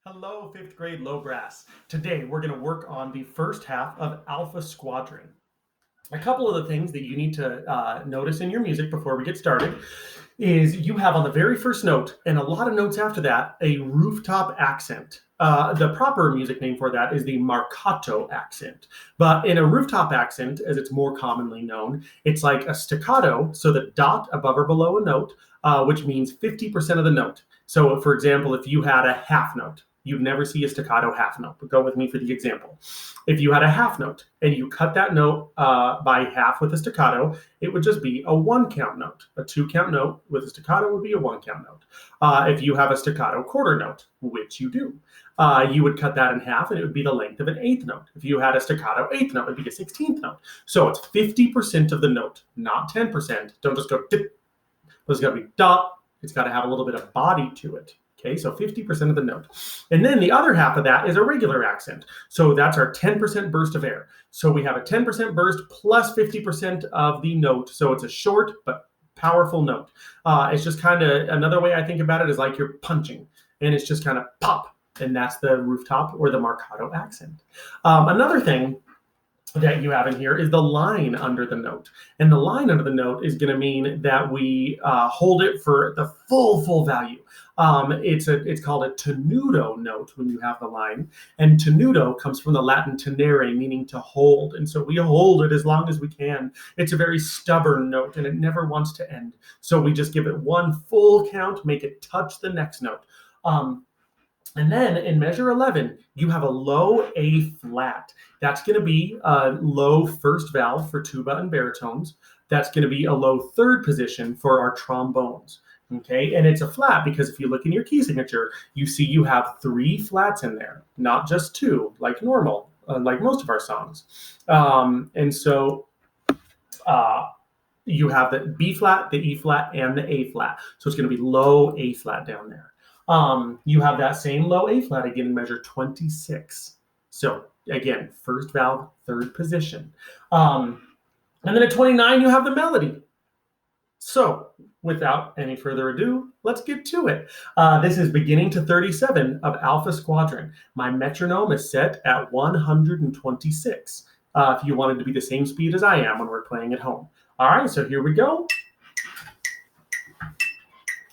Hello, fifth grade low brass. Today we're going to work on the first half of Alpha Squadron. A couple of the things that you need to notice in your music before we get started is you have on the very first note and a lot of notes after that a rooftop accent. The proper music name for that is the marcato accent. But in a rooftop accent, as it's more commonly known, it's like a staccato, so the dot above or below a note, which means 50% of the note. So, for example, if you had a half note, you'd never see a staccato half note, but go with me for the example. If you had a half note and you cut that note by half with a staccato, it would just be a one count note. A two count note with a staccato would be a one count note. If you have a staccato quarter note, which you do, you would cut that in half and it would be the length of an eighth note. If you had a staccato eighth note, it would be a 16th note. So it's 50% of the note, not 10%. Don't just go dip. It's got to be dot. It's got to have a little bit of body to it. Okay, so 50% of the note. And then the other half of that is a regular accent. So that's our 10% burst of air. So we have a 10% burst plus 50% of the note. So it's a short but powerful note. It's just kind of, another way I think about it is like you're punching. And it's just kind of pop. And that's the rooftop or the marcato accent. Another thing that you have in here is the line under the note. And the line under the note is going to mean that we hold it for the full value. It's called a tenuto note when you have the line. And tenuto comes from the Latin tenere, meaning to hold. And so we hold it as long as we can. It's a very stubborn note and it never wants to end. So we just give it one full count, make it touch the next note. And then in measure 11, you have a low A flat. That's going to be a low first valve for tuba and baritones. That's going to be a low third position for our trombones. Okay, and it's a flat because if you look in your key signature, you see you have three flats in there, not just two, like normal, like most of our songs. And so you have the B flat, the E flat, and the A flat. So it's going to be low A flat down there. You have that same low A flat again in measure 26. So again, first valve, third position. And then at 29, you have the melody. So without any further ado, let's get to it. This is beginning to 37 of Alpha Squadron. My metronome is set at 126. If you wanted to be the same speed as I am when we're playing at home. All right, so here we go.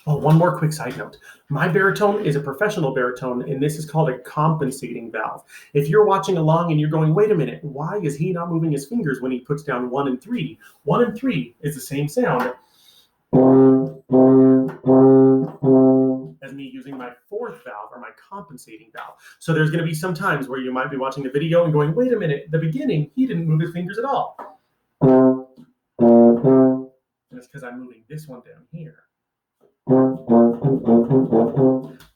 Oh, one more quick side note. My baritone is a professional baritone, and this is called a compensating valve. If you're watching along and you're going, wait a minute, why is he not moving his fingers when he puts down 1 and 3? 1 and 3 is the same sound as me using my fourth valve or my compensating valve. So there's going to be some times where you might be watching the video and going, wait a minute, the beginning, he didn't move his fingers at all. And it's because I'm moving this one down here.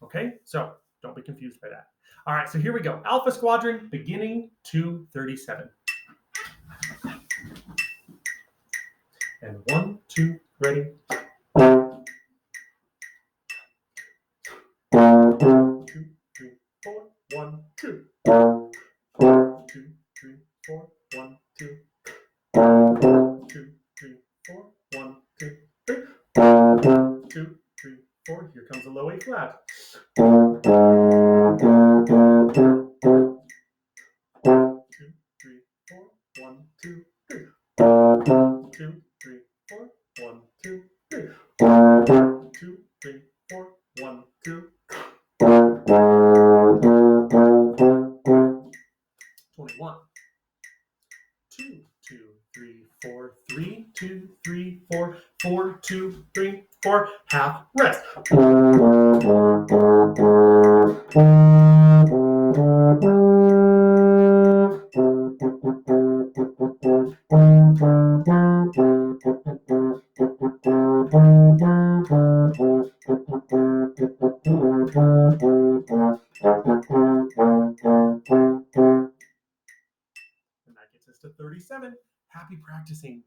Okay, so don't be confused by that. All right, so here we go. Alpha Squadron, beginning to 37. And 1, 2, ready. 2, 3, 4, 1, 2. 2, 3, 4, 1, 2. 2, 3, 4, 1, 2, 3. 2, 3, 4. Here comes a low A flat. 2, 3, 4, 1, 2, 3. 2, 3, 4, 1, 2, 3. 2, 3, 4, 1, 2. 21. 2, 2, 3, 4, 3, 2, 3, 4, 4, 2, 3, 4, half rest. And that gets us to 37. Happy practicing.